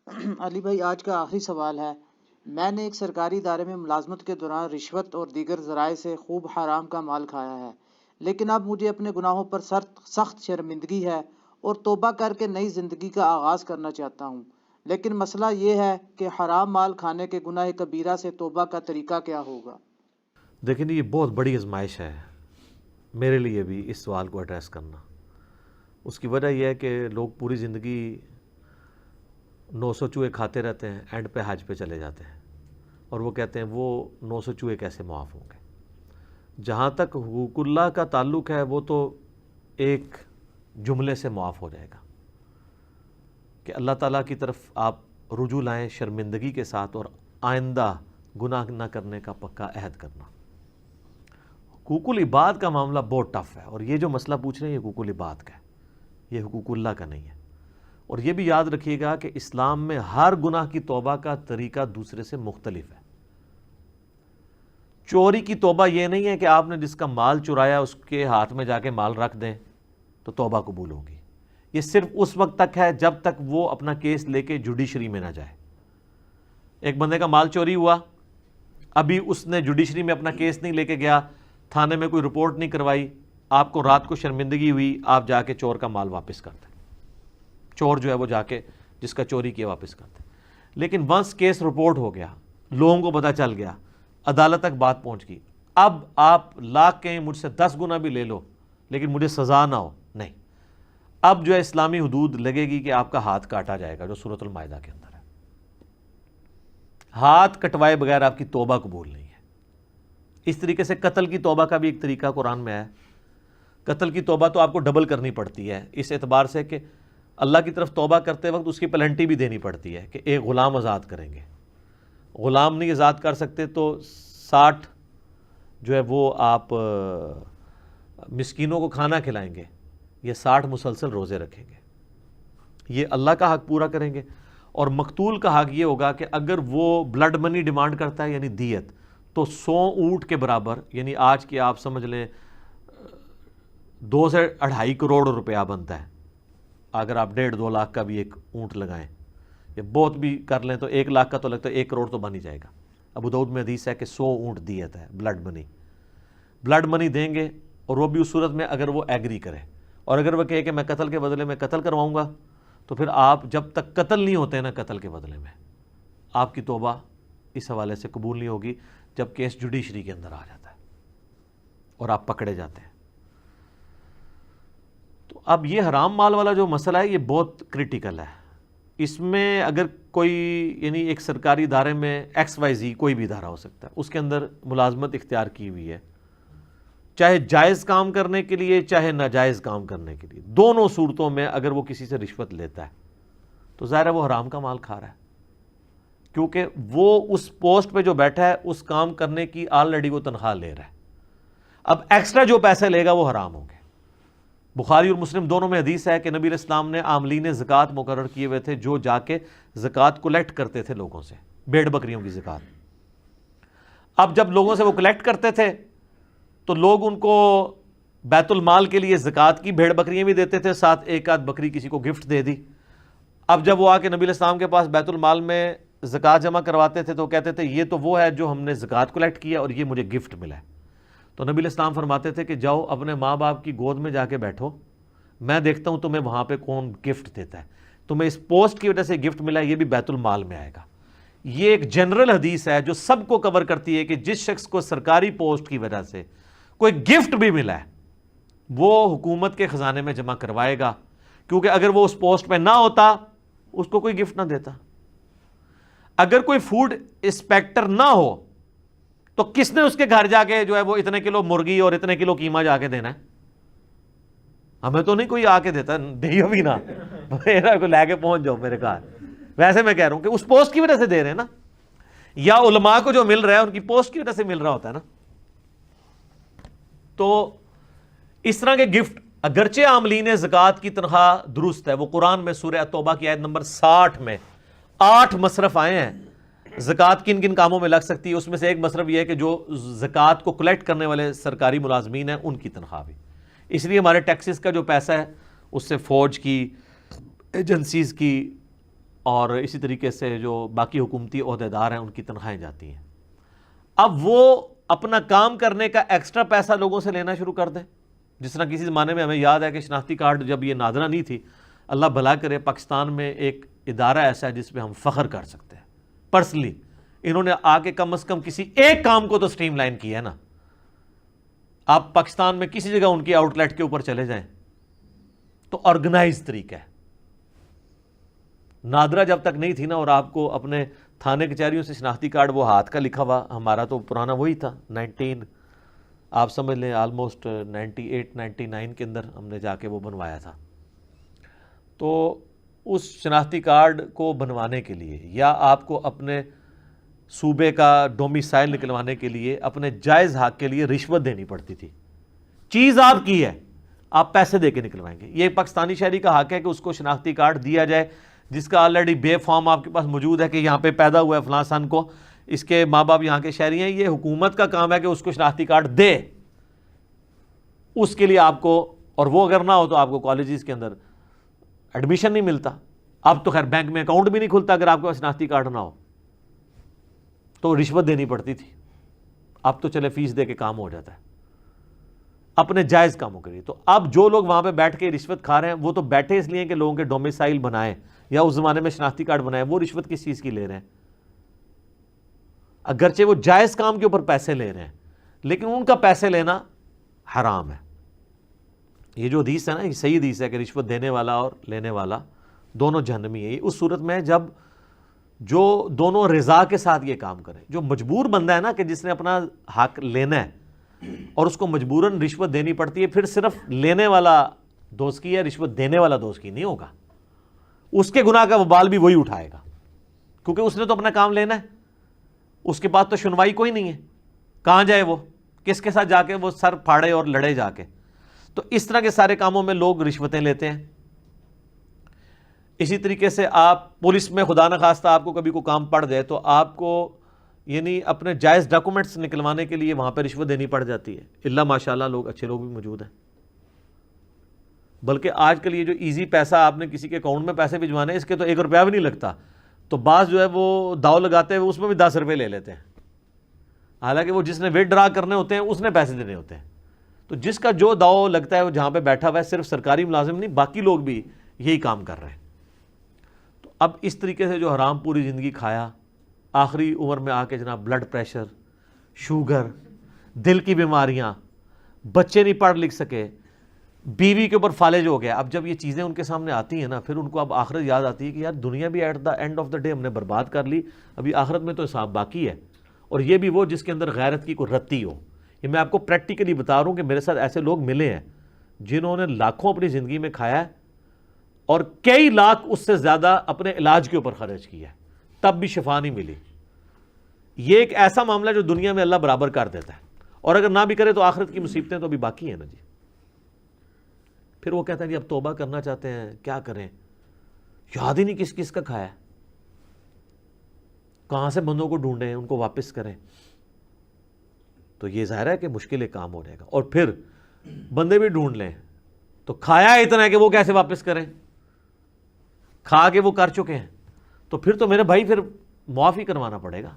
علی بھائی، آج کا آخری سوال ہے۔ میں نے ایک سرکاری ادارے میں ملازمت کے دوران رشوت اور دیگر ذرائع سے خوب حرام کا مال کھایا ہے، لیکن اب مجھے اپنے گناہوں پر سخت شرمندگی ہے اور توبہ کر کے نئی زندگی کا آغاز کرنا چاہتا ہوں۔ لیکن مسئلہ یہ ہے کہ حرام مال کھانے کے گناہ کبیرہ سے توبہ کا طریقہ کیا ہوگا؟ دیکھیں یہ بہت بڑی آزمائش ہے میرے لیے بھی اس سوال کو ایڈریس کرنا۔ اس کی وجہ یہ ہے کہ لوگ پوری زندگی 900 چوہے کھاتے رہتے ہیں، اینڈ پہ حج پہ چلے جاتے ہیں اور وہ کہتے ہیں وہ 900 چوہے کیسے معاف ہوں گے۔ جہاں تک حقوق اللہ کا تعلق ہے وہ تو ایک جملے سے معاف ہو جائے گا کہ اللہ تعالیٰ کی طرف آپ رجوع لائیں شرمندگی کے ساتھ اور آئندہ گناہ نہ کرنے کا پکا عہد کرنا۔ حقوق العباد کا معاملہ بہت ٹف ہے، اور یہ جو مسئلہ پوچھ رہے ہیں یہ حقوق العباد کا ہے، یہ حقوق اللہ کا نہیں ہے۔ اور یہ بھی یاد رکھیے گا کہ اسلام میں ہر گناہ کی توبہ کا طریقہ دوسرے سے مختلف ہے۔ چوری کی توبہ یہ نہیں ہے کہ آپ نے جس کا مال چرایا اس کے ہاتھ میں جا کے مال رکھ دیں تو توبہ قبول ہوگی۔ یہ صرف اس وقت تک ہے جب تک وہ اپنا کیس لے کے جوڈیشری میں نہ جائے۔ ایک بندے کا مال چوری ہوا، ابھی اس نے جوڈیشری میں اپنا کیس نہیں لے کے گیا، تھانے میں کوئی رپورٹ نہیں کروائی، آپ کو رات کو شرمندگی ہوئی، آپ جا کے چور کا مال واپس کرتے، چور جو ہے وہ جا کے جس کا چوری کیا واپس کرتے۔ لیکن ونس کیس رپورٹ ہو گیا، لوگوں کو پتہ چل گیا، عدالت تک بات پہنچ گئی، اب آپ لاکھ کہیں مجھ سے 10 گنا بھی لے لو لیکن مجھے سزا نہ ہو، نہیں، اب جو ہے اسلامی حدود لگے گی کہ آپ کا ہاتھ کاٹا جائے گا، جو سورۃ المائدہ کے اندر ہے۔ ہاتھ کٹوائے بغیر آپ کی توبہ قبول نہیں ہے۔ اس طریقے سے قتل کی توبہ کا بھی ایک طریقہ قرآن میں ہے۔ قتل کی توبہ تو آپ کو ڈبل کرنی پڑتی ہے، اس اعتبار سے کہ اللہ کی طرف توبہ کرتے وقت اس کی پلنٹی بھی دینی پڑتی ہے کہ ایک غلام آزاد کریں گے، غلام نہیں آزاد کر سکتے تو 60 جو ہے وہ آپ مسکینوں کو کھانا کھلائیں گے، یہ 60 مسلسل روزے رکھیں گے، یہ اللہ کا حق پورا کریں گے۔ اور مقتول کا حق یہ ہوگا کہ اگر وہ بلڈ منی ڈیمانڈ کرتا ہے یعنی دیت، تو 100 اونٹ کے برابر، یعنی آج کے آپ سمجھ لیں 2 سے 2.5 کروڑ روپیہ بنتا ہے، اگر آپ 1.5-2 لاکھ کا بھی ایک اونٹ لگائیں، یا بہت بھی کر لیں تو 1 لاکھ کا تو لگتا ہے 1 کروڑ تو بن ہی جائے گا۔ ابو داؤد میں حدیث ہے کہ 100 اونٹ دیت ہے بلڈ منی دیں گے، اور وہ بھی اس صورت میں اگر وہ ایگری کرے، اور اگر وہ کہے کہ میں قتل کے بدلے میں قتل کرواؤں گا، تو پھر آپ جب تک قتل نہیں ہوتے نا قتل کے بدلے میں، آپ کی توبہ اس حوالے سے قبول نہیں ہوگی جب کیس جوڈیشری کے اندر آ جاتا ہے اور آپ پکڑے جاتے ہیں۔ تو اب یہ حرام مال والا جو مسئلہ ہے یہ بہت کریٹیکل ہے۔ اس میں اگر کوئی یعنی ایک سرکاری ادارے میں XYZ کوئی بھی ادارہ ہو سکتا ہے، اس کے اندر ملازمت اختیار کی ہوئی ہے، چاہے جائز کام کرنے کے لیے چاہے ناجائز کام کرنے کے لیے، دونوں صورتوں میں اگر وہ کسی سے رشوت لیتا ہے تو ظاہر ہے وہ حرام کا مال کھا رہا ہے، کیونکہ وہ اس پوسٹ پہ جو بیٹھا ہے اس کام کرنے کی آلریڈی وہ تنخواہ لے رہا ہے، اب ایکسٹرا جو پیسے لے گا وہ حرام ہوں گے۔ بخاری اور مسلم دونوں میں حدیث ہے کہ نبی علیہ السلام نے عاملین زکوٰۃ مقرر کیے ہوئے تھے جو جا کے زکوٰۃ کلیکٹ کرتے تھے لوگوں سے، بھیڑ بکریوں کی زکوٰۃ۔ اب جب لوگوں سے وہ کلیکٹ کرتے تھے تو لوگ ان کو بیت المال کے لیے زکوٰۃ کی بھیڑ بکریاں بھی دیتے تھے، ساتھ ایک آدھ بکری کسی کو گفٹ دے دی۔ اب جب وہ آ کے نبی علیہ السلام کے پاس بیت المال میں زکوٰۃ جمع کرواتے تھے تو کہتے تھے یہ تو وہ ہے جو ہم نے زکوٰۃ کلیکٹ کیا اور یہ مجھے گفٹ ملا ہے۔ تو نبی علیہ السلام فرماتے تھے کہ جاؤ اپنے ماں باپ کی گود میں جا کے بیٹھو، میں دیکھتا ہوں تمہیں وہاں پہ کون گفٹ دیتا ہے، تمہیں اس پوسٹ کی وجہ سے گفٹ ملا ہے، یہ بھی بیت المال میں آئے گا۔ یہ ایک جنرل حدیث ہے جو سب کو کور کرتی ہے کہ جس شخص کو سرکاری پوسٹ کی وجہ سے کوئی گفٹ بھی ملا ہے وہ حکومت کے خزانے میں جمع کروائے گا، کیونکہ اگر وہ اس پوسٹ پہ نہ ہوتا اس کو کوئی گفٹ نہ دیتا۔ اگر کوئی فوڈ انسپیکٹر نہ ہو تو کس نے اس کے گھر جا کے جو ہے وہ اتنے کلو مرغی اور اتنے کلو قیمہ جا کے دینا ہے؟ ہمیں تو نہیں کوئی آ کے دیتا، دیو بھی نہ میرا کو لے کے پہنچ جاؤ میرے گھر۔ ویسے میں کہہ رہا ہوں کہ اس پوسٹ کی وجہ سے دے رہے ہیں نا، یا علماء کو جو مل رہا ہے ان کی پوسٹ کی وجہ سے مل رہا ہوتا ہے نا۔ تو اس طرح کے گفٹ اگرچہ عاملین زکوٰۃ کی تنخواہ درست ہے، وہ قرآن میں سورہ توبہ کی آیت نمبر 60 میں 8 مصرف آئے ہیں زکوٰۃ کن کن کاموں میں لگ سکتی ہے، اس میں سے ایک مصرف یہ ہے کہ جو زکوٰۃ کو کلیکٹ کرنے والے سرکاری ملازمین ہیں ان کی تنخواہ بھی۔ اس لیے ہمارے ٹیکسز کا جو پیسہ ہے اس سے فوج کی، ایجنسیز کی، اور اسی طریقے سے جو باقی حکومتی عہدیدار ہیں ان کی تنخواہیں جاتی ہیں. اب وہ اپنا کام کرنے کا ایکسٹرا پیسہ لوگوں سے لینا شروع کر دیں. جس طرح کسی زمانے میں ہمیں یاد ہے کہ شناختی کارڈ جب یہ نادرہ نہیں تھی, اللہ بھلا کرے پاکستان میں ایک ادارہ ایسا ہے جس پہ ہم فخر کر سکتے ہیں پرسنلی. انہوں نے آ کے کم از کم کسی ایک کام کو تو سٹریم لائن کیا ہے نا. آپ پاکستان میں کسی جگہ ان کی آؤٹ لیٹ کے اوپر چلے جائیں تو آرگنائز طریقہ ہے. نادرہ جب تک نہیں تھی نا, اور آپ کو اپنے تھانے کچہریوں سے شناختی کارڈ وہ ہاتھ کا لکھا ہوا, ہمارا تو پرانا وہی تھا 19 آپ سمجھ لیں آلموسٹ 98-99 کے اندر ہم نے جا کے وہ بنوایا تھا. تو اس شناختی کارڈ کو بنوانے کے لیے یا آپ کو اپنے صوبے کا ڈومیسائل نکلوانے کے لیے اپنے جائز حق کے لیے رشوت دینی پڑتی تھی. چیز آپ کی ہے, آپ پیسے دے کے نکلوائیں گے. یہ پاکستانی شہری کا حق ہے کہ اس کو شناختی کارڈ دیا جائے جس کا آلریڈی بے فارم آپ کے پاس موجود ہے کہ یہاں پہ پیدا ہوا ہے فلاں سن کو, اس کے ماں باپ یہاں کے شہری ہیں. یہ حکومت کا کام ہے کہ اس کو شناختی کارڈ دے. اس کے لیے آپ کو, اور وہ اگر نہ ہو تو آپ کو کالجز کے اندر ایڈمیشن نہیں ملتا. اب تو خیر بینک میں اکاؤنٹ بھی نہیں کھلتا اگر آپ کے پاس شناختی کارڈ نہ ہو, تو رشوت دینی پڑتی تھی. اب تو چلے فیس دے کے کام ہو جاتا ہے اپنے جائز کاموں کے لیے. تو اب جو لوگ وہاں پہ بیٹھ کے رشوت کھا رہے ہیں وہ تو بیٹھے اس لیے کہ لوگوں کے ڈومیسائل بنائیں یا اس زمانے میں شناختی کارڈ بنائیں. وہ رشوت کس چیز کی لے رہے ہیں؟ اگرچہ وہ جائز کام کے اوپر پیسے لے رہے ہیں لیکن ان کا پیسے لینا حرام ہے. یہ جو حدیث ہے نا, یہ صحیح حدیث ہے کہ رشوت دینے والا اور لینے والا دونوں جہنمی ہے. اس صورت میں جب جو دونوں رضا کے ساتھ یہ کام کریں, جو مجبور بندہ ہے نا کہ جس نے اپنا حق لینا ہے اور اس کو مجبوراً رشوت دینی پڑتی ہے, پھر صرف لینے والا دوست کی ہے, رشوت دینے والا دوست کی نہیں ہوگا. اس کے گناہ کا وبال بھی وہی اٹھائے گا کیونکہ اس نے تو اپنا کام لینا ہے. اس کے بعد تو سنوائی کوئی نہیں ہے, کہاں جائے وہ, کس کے ساتھ جا کے وہ سر پھاڑے اور لڑے جا کے. تو اس طرح کے سارے کاموں میں لوگ رشوتیں لیتے ہیں. اسی طریقے سے آپ پولیس میں خدا نخواستہ آپ کو کبھی کوئی کام پڑ جائے تو آپ کو یعنی اپنے جائز ڈاکومنٹس نکلوانے کے لیے وہاں پہ رشوت دینی پڑ جاتی ہے. اللہ ماشاءاللہ لوگ اچھے لوگ بھی موجود ہیں. بلکہ آج کل یہ جو ایزی پیسہ آپ نے کسی کے اکاؤنٹ میں پیسے بھجوانے, اس کے تو 1 روپیہ بھی نہیں لگتا. تو بعض جو ہے وہ داؤ لگاتے ہیں, اس میں بھی 10 روپے لے لیتے ہیں, حالانکہ وہ جس نے ویٹ ڈرا کرنے ہوتے ہیں اس نے پیسے دینے ہوتے ہیں. تو جس کا جو داؤ لگتا ہے وہ جہاں پہ بیٹھا ہوا ہے, صرف سرکاری ملازم نہیں باقی لوگ بھی یہی کام کر رہے ہیں. تو اب اس طریقے سے جو حرام پوری زندگی کھایا, آخری عمر میں آ کے جناب بلڈ پریشر, شوگر, دل کی بیماریاں, بچے نہیں پڑھ لکھ سکے, بیوی کے اوپر فالج ہو گیا. اب جب یہ چیزیں ان کے سامنے آتی ہیں نا, پھر ان کو اب آخرت یاد آتی ہے کہ یار دنیا بھی at the end of the day ہم نے برباد کر لی, ابھی آخرت میں تو حساب باقی ہے. اور یہ بھی وہ جس کے اندر غیرت کی کوئی رتی ہو. یہ میں آپ کو پریکٹیکلی بتا رہا ہوں کہ میرے ساتھ ایسے لوگ ملے ہیں جنہوں نے لاکھوں اپنی زندگی میں کھایا ہے اور کئی لاکھ اس سے زیادہ اپنے علاج کے اوپر خرچ کیا ہے, تب بھی شفا نہیں ملی. یہ ایک ایسا معاملہ ہے جو دنیا میں اللہ برابر کر دیتا ہے, اور اگر نہ بھی کرے تو آخرت کی مصیبتیں تو ابھی باقی ہیں نا جی. پھر وہ کہتا ہے جی اب توبہ کرنا چاہتے ہیں, کیا کریں, یاد ہی نہیں کس کس کا کھایا, کہاں سے بندوں کو ڈھونڈیں, ان کو واپس کریں. تو یہ ظاہر ہے کہ مشکل ایک کام ہو جائے گا. اور پھر بندے بھی ڈھونڈ لیں تو کھایا اتنا ہے کہ وہ کیسے واپس کریں, کھا کے وہ کر چکے ہیں. تو پھر تو میرے بھائی پھر معاف ہی کروانا پڑے گا.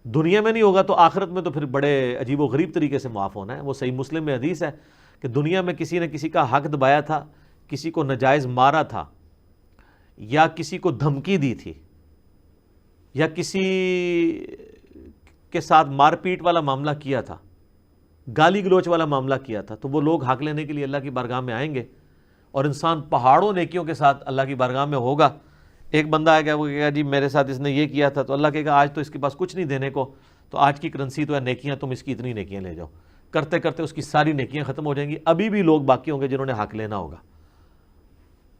دنیا میں نہیں ہوگا تو آخرت میں تو پھر بڑے عجیب و غریب طریقے سے معاف ہونا ہے. وہ صحیح مسلم میں حدیث ہے کہ دنیا میں کسی نے کسی کا حق دبایا تھا, کسی کو ناجائز مارا تھا, یا کسی کو دھمکی دی تھی, یا کسی کے ساتھ مار پیٹ والا معاملہ کیا تھا, گالی گلوچ والا معاملہ کیا تھا, تو وہ لوگ حق لینے کے لیے اللہ کی بارگاہ میں آئیں گے اور انسان پہاڑوں نیکیوں کے ساتھ اللہ کی بارگاہ میں ہوگا. ایک بندہ آئے گا, وہ کہے گا جی میرے ساتھ اس نے یہ کیا تھا, تو اللہ کہے گا آج تو اس کے پاس کچھ نہیں دینے کو, تو آج کی کرنسی تو ہے نیکیاں, تم اس کی اتنی نیکیاں لے جاؤ. کرتے کرتے اس کی ساری نیکیاں ختم ہو جائیں گی. ابھی بھی لوگ باقی ہوں گے جنہوں نے حق لینا ہوگا.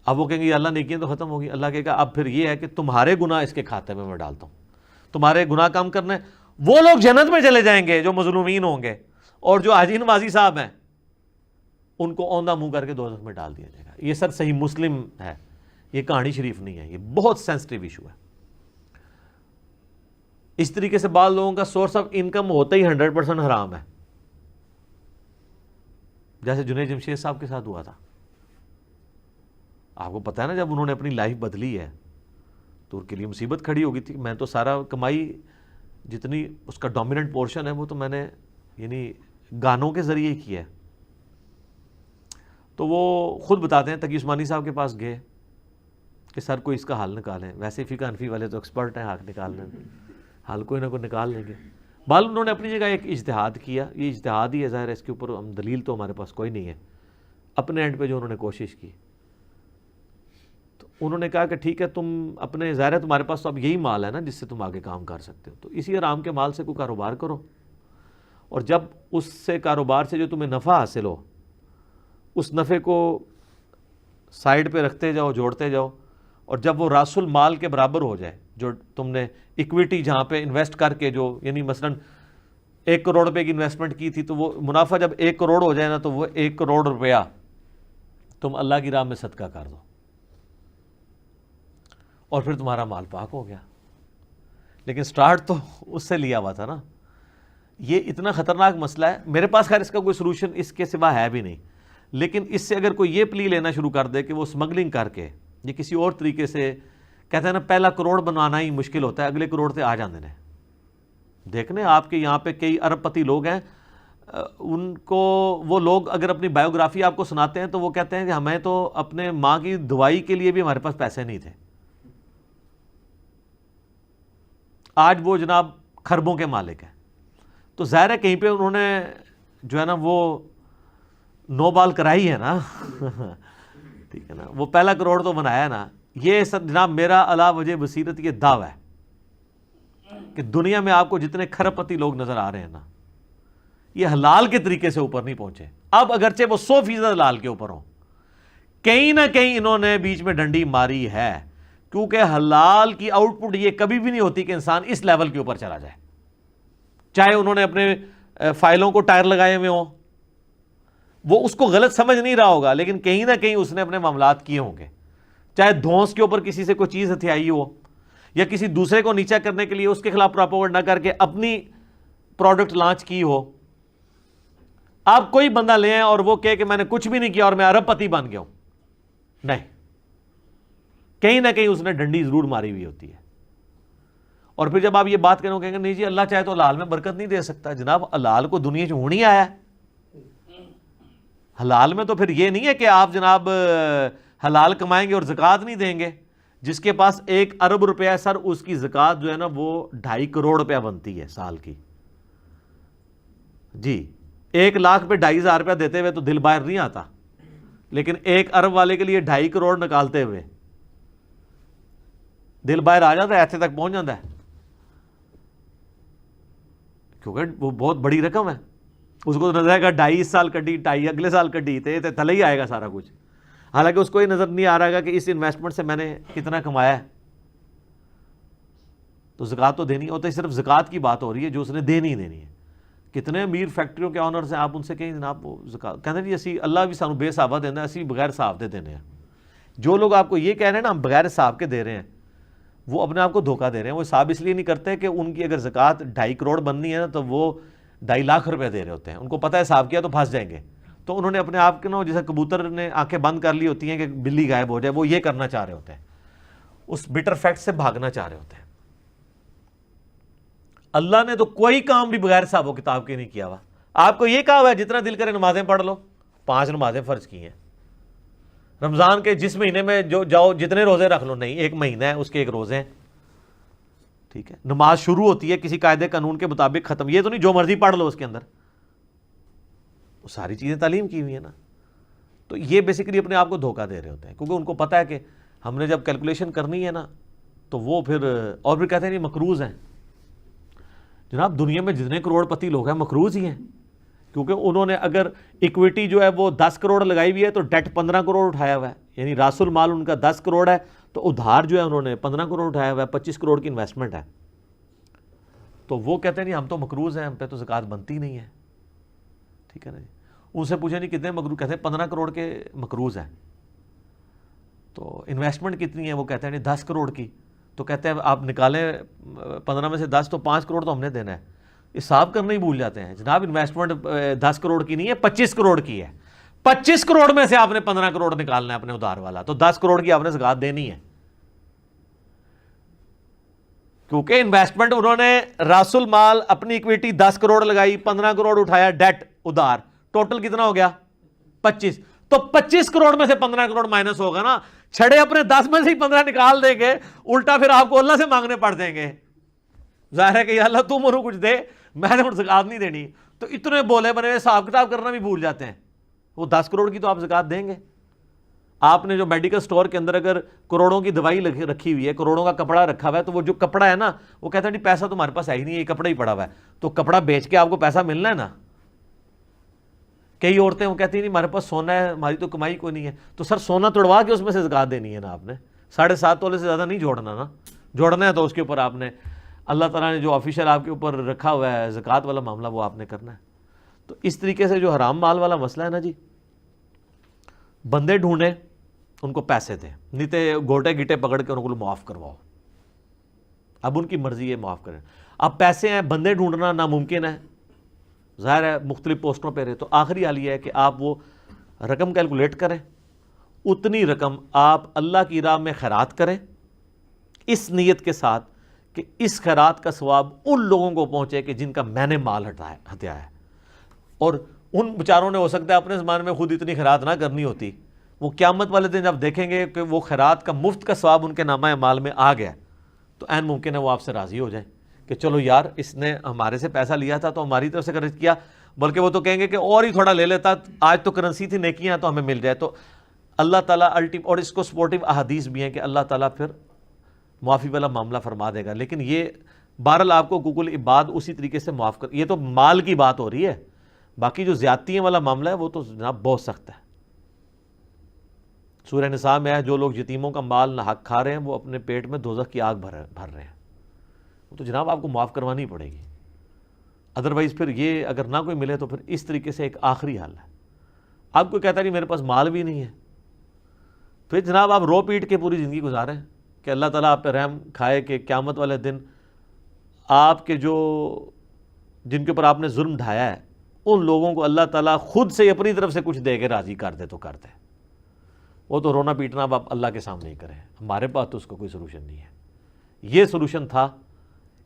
اب وہ کہیں گے اللہ نیکیاں تو ختم ہوگی. اللہ کہے گا اب پھر یہ ہے کہ تمہارے گناہ اس کے کھاتے میں ڈالتا ہوں, تمہارے گناہ کام کرنے. وہ لوگ جنت میں چلے جائیں گے جو مظلومین ہوں گے, اور جو حاجی نوازی صاحب ہیں ان کو اوندھا منہ کر کے دوزخ میں ڈال دیا جائے گا. یہ سر صحیح مسلم ہے, یہ کہانی شریف نہیں ہے. یہ بہت سینسٹیو ایشو ہے. اس طریقے سے بعض لوگوں کا سورس آف انکم ہوتا ہی 100% حرام ہے, جیسے جنید جمشید صاحب کے ساتھ ہوا تھا. آپ کو پتہ ہے نا جب انہوں نے اپنی لائف بدلی ہے تو ان کے لیے مصیبت کھڑی ہو گئی تھی. میں تو سارا کمائی جتنی اس کا ڈومیننٹ پورشن ہے وہ تو میں نے یعنی گانوں کے ذریعے کیا ہے. تو وہ خود بتاتے ہیں تقی عثمانی صاحب کے پاس گئے کہ سر کوئی اس کا حل نکالیں. ویسے فقہ حنفی والے تو ایکسپرٹ ہیں حق نکالنے میں, حل کوئی نہ کوئی نکال لیں گے. بال انہوں نے اپنی جگہ ایک اجتہاد کیا, یہ اجتہاد ہی ہے, ظاہر ہے اس کے اوپر ہم دلیل تو ہمارے پاس کوئی نہیں ہے. اپنے اینڈ پہ جو انہوں نے کوشش کی تو انہوں نے کہا کہ ٹھیک ہے تم اپنے, ظاہر ہے تمہارے پاس تو اب یہی مال ہے نا جس سے تم آگے کام کر سکتے ہو, تو اسی حرام کے مال سے کوئی کاروبار کرو, اور جب اس سے کاروبار سے جو تمہیں نفع حاصل ہو اس نفع کو سائڈ پہ رکھتے جاؤ, جوڑتے جاؤ, اور جب وہ راس المال کے برابر ہو جائے جو تم نے ایکویٹی جہاں پہ انویسٹ کر کے جو یعنی مثلا 1 کروڑ روپے کی انویسٹمنٹ کی تھی تو وہ منافع جب 1 کروڑ ہو جائے نا تو وہ 1 کروڑ روپیہ تم اللہ کی راہ میں صدقہ کر دو اور پھر تمہارا مال پاک ہو گیا. لیکن سٹارٹ تو اس سے لیا ہوا تھا نا. یہ اتنا خطرناک مسئلہ ہے. میرے پاس خیر اس کا کوئی سلوشن اس کے سوا ہے بھی نہیں, لیکن اس سے اگر کوئی یہ پلی لینا شروع کر دے کہ وہ سمگلنگ کر کے یہ کسی اور طریقے سے, کہتے ہیں نا پہلا کروڑ بنانا ہی مشکل ہوتا ہے, اگلے کروڑ سے آ جاندے ہیں. دیکھنے آپ کے یہاں پہ کئی ارب پتی لوگ ہیں, ان کو وہ لوگ اگر اپنی بایوگرافی آپ کو سناتے ہیں تو وہ کہتے ہیں کہ ہمیں تو اپنے ماں کی دوائی کے لیے بھی ہمارے پاس پیسے نہیں تھے. آج وہ جناب خربوں کے مالک ہیں. تو ظاہر ہے کہیں پہ انہوں نے جو ہے نا وہ نو بال کرائی ہے نا ٹھیک ہے نا, وہ پہلا کروڑ تو بنایا نا. یہ سب جناب میرا علا وجہ بصیرت یہ دعویٰ ہے کہ دنیا میں آپ کو جتنے کھرب پتی لوگ نظر آ رہے ہیں نا یہ حلال کے طریقے سے اوپر نہیں پہنچے. اب اگرچہ وہ 100% حلال کے اوپر ہوں, کہیں نہ کہیں انہوں نے بیچ میں ڈنڈی ماری ہے, کیونکہ حلال کی آؤٹ پٹ یہ کبھی بھی نہیں ہوتی کہ انسان اس لیول کے اوپر چلا جائے. چاہے انہوں نے اپنے فائلوں کو ٹائر لگائے ہوئے ہوں, وہ اس کو غلط سمجھ نہیں رہا ہوگا, لیکن کہیں نہ کہیں اس نے اپنے معاملات کیے ہوں گے. چاہے دھونس کے اوپر کسی سے کوئی چیز ہتھیائی ہو, یا کسی دوسرے کو نیچا کرنے کے لیے اس کے خلاف پراپوگنڈا کر کے اپنی پروڈکٹ لانچ کی ہو. آپ کوئی بندہ لیں اور وہ کہے کہ میں نے کچھ بھی نہیں کیا اور میں ارب پتی بن گیا ہوں, نہیں, کہیں نہ کہیں اس نے ڈنڈی ضرور ماری ہوئی ہوتی ہے. اور پھر جب آپ یہ بات کریں کہیں گے نہیں جی اللہ چاہے تو حلال میں برکت نہیں دے سکتا. جناب حلال کو دنیا سے ہونی آیا ہے. حلال میں تو پھر یہ نہیں ہے کہ آپ جناب حلال کمائیں گے اور زکوٰۃ نہیں دیں گے. جس کے پاس 1 ارب روپیہ ہے سر, اس کی زکوٰۃ جو ہے نا وہ 2.5 کروڑ روپیہ بنتی ہے سال کی. جی 1 لاکھ پہ 2.5 روپیہ دیتے ہوئے تو دل باہر نہیں آتا, لیکن 1 ارب والے کے لیے 2.5 کروڑ نکالتے ہوئے دل باہر آ جاتا ہے, ایسے تک پہنچ جاتا ہے, کیونکہ وہ بہت بڑی رقم ہے. اس کو نظر آئے گا 2.5 سال کٹی, 2.5 اگلے سال کٹی, تھلے ہی آئے گا سارا کچھ. حالانکہ اس کو یہ نظر نہیں آ رہا کہ اس انویسٹمنٹ سے میں نے کتنا کمایا ہے. تو زکوٰۃ تو دینی, اور تو صرف زکوٰۃ کی بات ہو رہی ہے جو اس نے دینی ہی دینی ہے. کتنے امیر فیکٹریوں کے آنرز ہیں, آپ ان سے کہیں جناب وہ زکوٰۃ کہتے ہیں جی اسی اللہ بھی سانو بے صحابہ دینا ہے, اسی بغیر صاحب دے دینے ہیں. جو لوگ آپ کو یہ کہہ رہے ہیں نا ہم بغیر صاحب کے دے رہے ہیں, وہ اپنے آپ کو دھوکہ دے رہے ہیں. وہ حساب اس لیے نہیں کرتے کہ ان کی اگر زکوٰۃ 2.5 کروڑ بننی ہے نا تو وہ 2.5 لاکھ روپے دے رہے ہوتے ہیں. ان کو پتہ ہے حساب کیا تو پھنس جائیں گے, تو انہوں نے اپنے آپ کے نا جیسے کبوتر نے آنکھیں بند کر لی ہوتی ہیں کہ بلی غائب ہو جائے, وہ یہ کرنا چاہ رہے ہوتے ہیں, اس بٹر فیکٹ سے بھاگنا چاہ رہے ہوتے ہیں. اللہ نے تو کوئی کام بھی بغیر حساب و کتاب کے نہیں کیا ہوا. آپ کو یہ کہا ہوا ہے جتنا دل کرے نمازیں پڑھ لو, 5 نمازیں فرض کی ہیں. رمضان کے جس مہینے میں جو جاؤ جتنے روزے رکھ لو, نہیں 1 مہینہ ہے اس کے 1 روزے ہیں, ٹھیک ہے. نماز شروع ہوتی ہے کسی قاعدے قانون کے مطابق, ختم, یہ تو نہیں جو مرضی پڑھ لو اس کے اندر, وہ ساری چیزیں تعلیم کی ہوئی ہیں نا. تو یہ بیسیکلی اپنے آپ کو دھوکہ دے رہے ہوتے ہیں, کیونکہ ان کو پتہ ہے کہ ہم نے جب کیلکولیشن کرنی ہے نا تو وہ پھر اور پھر کہتے ہیں یہ مقروض ہیں. جناب دنیا میں جتنے کروڑ پتی لوگ ہیں مقروض ہی ہیں, کیونکہ انہوں نے اگر ایکویٹی جو ہے وہ 10 کروڑ لگائی ہوئی ہے تو ڈیٹ 15 کروڑ اٹھایا ہوا ہے, یعنی راس المال ان کا 10 کروڑ ہے تو ادھار جو ہے انہوں نے 15 کروڑ اٹھایا ہوا ہے, 25 کروڑ کی انویسٹمنٹ ہے. تو وہ کہتے ہیں نہیں ہم تو مقروض ہیں, ہم پہ تو زکوٰۃ بنتی نہیں ہے, ٹھیک ہے نا جی. ان سے پوچھیں نہیں کتنے مقروض, کہتے ہیں 15 کروڑ کے مقروض ہیں. تو انویسٹمنٹ کتنی ہے, وہ کہتے ہیں 10 کروڑ کی. تو کہتے ہیں آپ نکالیں 15 میں سے 10 تو 5 کروڑ تو ہم نے دینا ہے. حساب کرنا ہی بھول جاتے ہیں. جناب انویسٹمنٹ 10 کروڑ کی نہیں ہے, 25 کروڑ کی ہے. 25 کروڑ میں سے آپ نے 15 کروڑ نکالنا ہے اپنے ادھار والا, تو 10 کروڑ کی آپ نے زکات دینی ہے, کیونکہ انویسٹمنٹ انہوں نے راس المال اپنی اکویٹی 10 کروڑ لگائی, 15 کروڑ اٹھایا ڈیٹ ادھار, ٹوٹل کتنا ہو گیا 25. تو 25 کروڑ میں سے 15 کروڑ مائنس ہوگا نا, چھڑے اپنے 10 میں سے ہی 15 نکال دیں گے, الٹا پھر آپ کو اللہ سے مانگنے پڑ جائیں گے. ظاہر ہے کہ یا اللہ تم انہوں کچھ دے, میں نے زکات نہیں دینی. تو اتنے بولے بنے حساب کتاب کرنا بھی بھول جاتے ہیں. وہ 10 کروڑ کی تو آپ زکات دیں گے. آپ نے جو میڈیکل سٹور کے اندر اگر کروڑوں کی دوائی رکھی ہوئی ہے, کروڑوں کا کپڑا رکھا ہوا ہے, تو وہ جو کپڑا ہے نا, وہ کہتا ہے نہیں پیسہ تمہارے پاس ہے ہی نہیں, یہ کپڑا ہی پڑا ہوا ہے, تو کپڑا بیچ کے آپ کو پیسہ ملنا ہے نا. کئی عورتیں وہ کہتی ہیں نہیں ہمارے پاس سونا ہے, ہماری تو کمائی کوئی نہیں ہے. تو سر سونا توڑوا کے اس میں سے زکات دینی ہے نا آپ نے, 7.5 تولے سے زیادہ نہیں جوڑنا نا. جوڑنا ہے تو اس کے اوپر آپ نے اللہ تعالیٰ نے جو آفیشیل آپ کے اوپر رکھا ہوا ہے زکات والا معاملہ, وہ آپ نے کرنا ہے. تو اس طریقے سے جو حرام مال والا مسئلہ ہے نا جی, بندے ڈھونڈیں, ان کو پیسے دیں, نہیں تو گوٹے گیٹے پکڑ کے ان کو معاف کرواؤ. اب ان کی مرضی ہے معاف کریں. اب پیسے ہیں, بندے ڈھونڈنا ناممکن ہے, ظاہر ہے مختلف پوسٹوں پہ رہے. تو آخری حال یہ ہے کہ آپ وہ رقم کیلکولیٹ کریں, اتنی رقم آپ اللہ کی راہ میں خیرات کریں, اس نیت کے ساتھ کہ اس خیرات کا ثواب ان لوگوں کو پہنچے کہ جن کا میں نے مال ہتیا ہے. اور ان بیچاروں نے ہو سکتا ہے اپنے زمانے میں خود اتنی خیرات نہ کرنی ہوتی, وہ قیامت والے دن جب دیکھیں گے کہ وہ خیرات کا مفت کا ثواب ان کے نامہ مال میں آ گیا, تو عین ممکن ہے وہ آپ سے راضی ہو جائیں کہ چلو یار اس نے ہمارے سے پیسہ لیا تھا تو ہماری طرف سے خرچ کیا, بلکہ وہ تو کہیں گے کہ اور ہی تھوڑا لے لیتا, آج تو کرنسی تھی نیکیاں تو ہمیں مل جائے. تو اللہ تعالیٰ اور اس کو سپورٹیو احادیث بھی ہیں کہ اللہ تعالیٰ پھر معافی والا معاملہ فرما دے گا. لیکن یہ بہرحال آپ کو کل عباد اسی طریقے سے معاف کر, یہ تو مال کی بات ہو رہی ہے, باقی جو زیادتیوں والا معاملہ ہے وہ تو جناب بہت سخت ہے. سورہ نساء میں ہے جو لوگ یتیموں کا مال نہ حق کھا رہے ہیں وہ اپنے پیٹ میں دوزخ کی آگ بھر رہے ہیں. وہ تو جناب آپ کو معاف کروانی پڑے گی, ادروائز پھر یہ اگر نہ کوئی ملے تو پھر اس طریقے سے ایک آخری حل ہے. آپ کو کہتا نہیں میرے پاس مال بھی نہیں ہے, پھر جناب آپ رو پیٹ کے پوری زندگی گزاریں کہ اللہ تعالیٰ آپ پہ رحم کھائے کہ قیامت والے دن آپ کے جن کے اوپر آپ نے ظلم ڈھایا ہے ان لوگوں کو اللہ تعالیٰ خود سے اپنی طرف سے کچھ دے کے راضی کر دے تو کر دے. وہ تو رونا پیٹنا اب آپ اللہ کے سامنے ہی کریں, ہمارے پاس تو اس کا کوئی سلوشن نہیں ہے. یہ سلوشن تھا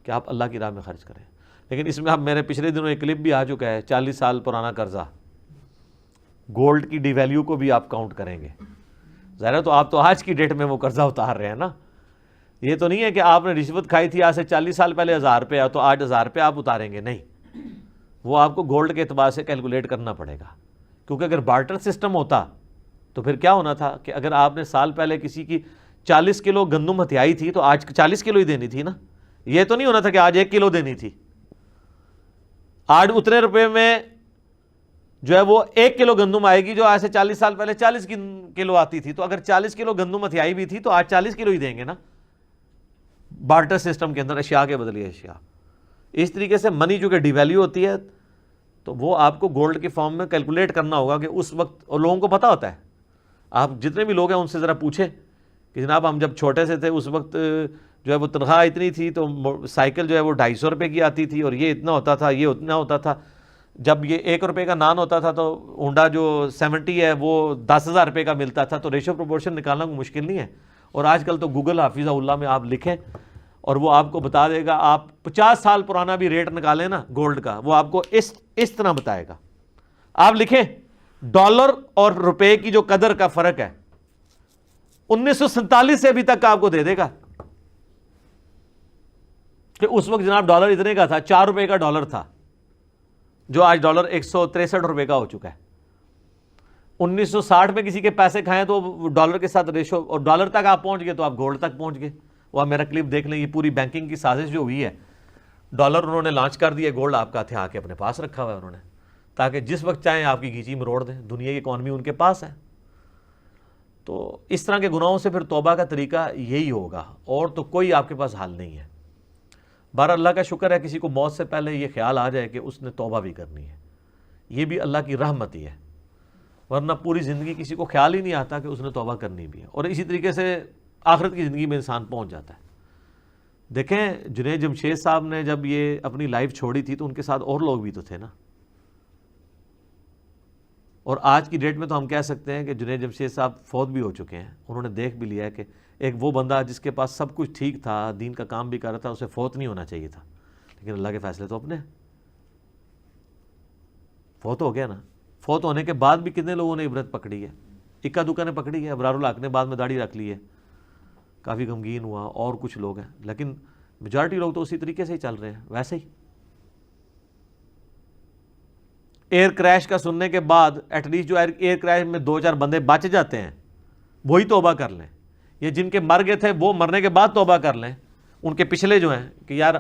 کہ آپ اللہ کی راہ میں خرچ کریں. لیکن اس میں اب میرے پچھلے دنوں ایک کلپ بھی آ چکا ہے, 40 سال پرانا قرضہ, گولڈ کی ڈی ویلیو کو بھی آپ کاؤنٹ کریں گے. ظاہر ہے تو آپ تو آج کی ڈیٹ میں وہ قرضہ اتار رہے ہیں نا. یہ تو نہیں ہے کہ آپ نے رشوت کھائی تھی آج سے 40 سال پہلے 1000 روپے تو آج 1000 روپے آپ اتاریں گے, نہیں. وہ آپ کو گولڈ کے اعتبار سے کیلکولیٹ کرنا پڑے گا, کیونکہ اگر بارٹر سسٹم ہوتا تو پھر کیا ہونا تھا کہ اگر آپ نے سال پہلے کسی کی 40 کلو گندم ہتھیائی تھی تو آج 40 کلو ہی دینی تھی نا. یہ تو نہیں ہونا تھا کہ آج 1 کلو دینی تھی. آج اتنے روپے میں جو ہے وہ 1 کلو گندم آئے گی جو آج سے 40 سال پہلے 40 کلو آتی تھی. تو اگر 40 کلو گندم ہتھیائی بھی تھی تو آج 40 کلو ہی دیں گے نا. بارٹر سسٹم کے اندر اشیاء کے بدلے اشیاء. اس طریقے سے منی جو کہ ڈی ویلیو ہوتی ہے تو وہ آپ کو گولڈ کے فارم میں کیلکولیٹ کرنا ہوگا کہ اس وقت, اور لوگوں کو پتہ ہوتا ہے, آپ جتنے بھی لوگ ہیں ان سے ذرا پوچھیں کہ جناب ہم جب چھوٹے سے تھے اس وقت جو ہے وہ تنخواہ اتنی تھی تو سائیکل جو ہے وہ 250 روپے کی آتی تھی اور یہ اتنا ہوتا تھا, یہ اتنا ہوتا تھا. جب یہ 1 روپے کا نان ہوتا تھا تو ہونڈا جو 70 ہے وہ 10,000 روپے کا ملتا تھا. تو ریشو پروپورشن نکالنا کوئی مشکل نہیں ہے. اور آج کل تو گوگل حافظہ اللہ میں آپ لکھیں اور وہ آپ کو بتا دے گا. آپ 50 سال پرانا بھی ریٹ نکالیں نا گولڈ کا, وہ آپ کو اس طرح بتائے گا. آپ لکھیں ڈالر اور روپے کی جو قدر کا فرق ہے 1947 سے ابھی تک آپ کو دے دے گا کہ اس وقت جناب ڈالر اتنے کا تھا, 4 روپے کا ڈالر تھا, جو آج ڈالر 163 روپے کا ہو چکا ہے. 1960 میں کسی کے پیسے کھائیں تو ڈالر کے ساتھ ریشو, اور ڈالر تک آپ پہنچ گئے تو آپ گولڈ تک پہنچ گئے. وہ آپ میرا کلپ دیکھ لیں, یہ پوری بینکنگ کی سازش جو ہوئی ہے, ڈالر انہوں نے لانچ کر دیا, گولڈ آپ کا ہتھیار کے اپنے پاس رکھا ہوا ہے انہوں نے, تاکہ جس وقت چاہیں آپ کی گھیچی مروڑ دیں. دنیا کی اکانومی ان کے پاس ہے. تو اس طرح کے گناہوں سے پھر توبہ کا طریقہ یہی ہوگا, اور تو کوئی آپ کے پاس حل نہیں ہے. بہر اللہ کا شکر ہے کسی کو موت سے پہلے یہ خیال آ جائے کہ اس نے توبہ بھی کرنی ہے, یہ بھی اللہ کی رحمت ہی ہے. ورنہ پوری زندگی کسی کو خیال ہی نہیں آتا کہ اس نے توبہ کرنی بھی ہے, اور اسی طریقے سے آخرت کی زندگی میں انسان پہنچ جاتا ہے. دیکھیں جنید جمشید صاحب نے جب یہ اپنی لائف چھوڑی تھی تو ان کے ساتھ اور لوگ بھی تو تھے نا. اور آج کی ڈیٹ میں تو ہم کہہ سکتے ہیں کہ جنید جمشید صاحب فوت بھی ہو چکے ہیں. انہوں نے دیکھ بھی لیا ہے کہ ایک وہ بندہ جس کے پاس سب کچھ ٹھیک تھا, دین کا کام بھی کر رہا تھا, اسے فوت نہیں ہونا چاہیے تھا, لیکن اللہ کے فیصلے تو اپنے. فوت ہو گیا نا. فوت ہونے کے بعد بھی کتنے لوگوں نے عبرت پکڑی ہے, اکا دکا نے پکڑی ہے. ابرار الحق نے بعد میں داڑھی رکھ لی ہے, کافی غمگین ہوا, اور کچھ لوگ ہیں, لیکن میجارٹی لوگ تو اسی طریقے سے ہی چل رہے ہیں ویسے ہی. ایئر کریش کا سننے کے بعد ایٹ لیسٹ جو ایئر کریش میں 2-4 بندے بچ جاتے ہیں وہی توبہ کر لیں, یا جن کے مر گئے تھے وہ مرنے کے بعد توبہ کر لیں, ان کے پچھلے جو ہیں کہ یار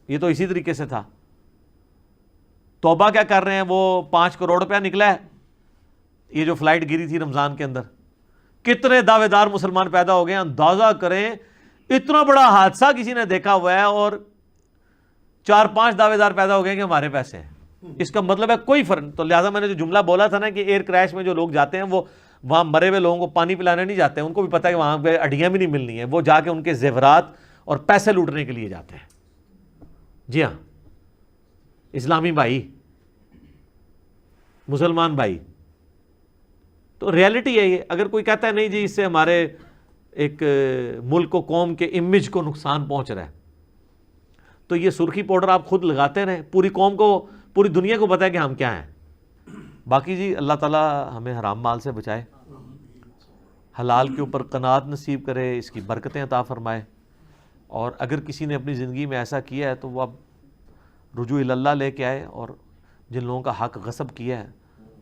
یہ تو اسی طریقے سے تھا. توبہ کیا کر رہے ہیں, وہ 5 کروڑ روپیہ نکلا ہے, یہ جو فلائٹ گری تھی رمضان کے اندر, کتنے دعوے دار مسلمان پیدا ہو گئے. اندازہ کریں اتنا بڑا حادثہ کسی نے دیکھا ہوا ہے اور 4-5 دعوے دار پیدا ہو گئے کہ ہمارے پیسے ہیں. اس کا مطلب ہے کوئی فرق. تو لہٰذا میں نے جو جملہ بولا تھا نا کہ ایئر کریش میں جو لوگ جاتے ہیں وہ وہاں مرے ہوئے لوگوں کو پانی پلانے نہیں جاتے ہیں, ان کو بھی پتہ ہے کہ وہاں پہ ہڈیاں بھی نہیں ملنی ہیں, وہ جا کے ان کے زیورات اور پیسے لوٹنے کے لیے جاتے ہیں. جی ہاں, اسلامی بھائی, مسلمان بھائی, تو ریالٹی ہے یہ. اگر کوئی کہتا ہے نہیں جی اس سے ہمارے ایک ملک کو, قوم کے امیج کو نقصان پہنچ رہا ہے, تو یہ سرخی پاؤڈر آپ خود لگاتے رہیں, پوری قوم کو, پوری دنیا کو پتہ ہے کہ ہم کیا ہیں. باقی جی اللہ تعالیٰ ہمیں حرام مال سے بچائے, حلال کے اوپر قناعت نصیب کرے, اس کی برکتیں عطا فرمائے. اور اگر کسی نے اپنی زندگی میں ایسا کیا ہے تو وہ اب رجوع اللہ لے کے آئے, اور جن لوگوں کا حق غصب کیا ہے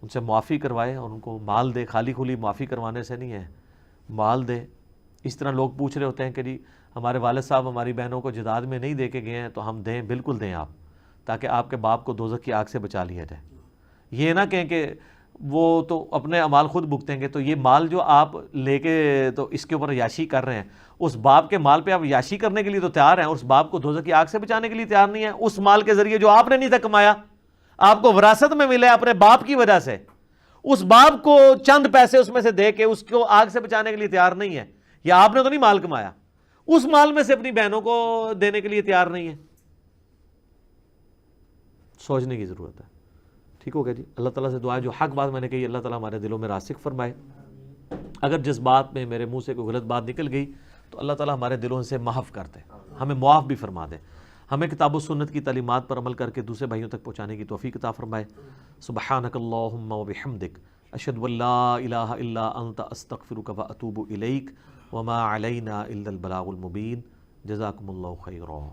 ان سے معافی کروائے اور ان کو مال دے. خالی کھلی معافی کروانے سے نہیں ہے, مال دے. اس طرح لوگ پوچھ رہے ہوتے ہیں کہ جی ہمارے والد صاحب ہماری بہنوں کو جداد میں نہیں دے کے گئے ہیں, تو ہم دیں. بالکل دیں آپ, تاکہ آپ کے باپ کو دوزخ کی آگ سے بچا لیا جائے. یہ نہ کہیں کہ وہ تو اپنے اعمال خود بھگتیں گے. تو یہ مال جو آپ لے کے تو اس کے اوپر عیاشی کر رہے ہیں, اس باپ کے مال پہ آپ عیاشی کرنے کے لیے تو تیار ہیں, اور اس باپ کو دوزخ کی آگ سے بچانے کے لیے تیار نہیں ہے. اس مال کے ذریعے جو آپ نے نہیں تھا کمایا, آپ کو وراثت میں ملے اپنے باپ کی وجہ سے, اس باپ کو چند پیسے اس میں سے دے کے اس کو آگ سے بچانے کے لیے تیار نہیں ہے. یا آپ نے تو نہیں مال کمایا, اس مال میں سے اپنی بہنوں کو دینے کے لیے تیار نہیں ہے. سوچنے کی ضرورت ہے. ٹھیک ہو گیا جی. اللہ تعالیٰ سے دعا ہے جو حق بات میں نے کہی اللہ تعالیٰ ہمارے دلوں میں راسخ فرمائے. اگر جس بات میں میرے منہ سے کوئی غلط بات نکل گئی تو اللہ تعالیٰ ہمارے دلوں سے محف کر دے, ہمیں معاف بھی فرما دے. ہمیں کتاب و سنت کی تعلیمات پر عمل کر کے دوسرے بھائیوں تک پہنچانے کی توفیق عطا فرمائے. سبحانک اللہم و بحمدک, اشہد ان لا الہ الا انت, استغفرک و اتوب الیک, وما علینا الا البلاغ المبین. جزاکم اللہ خیرا.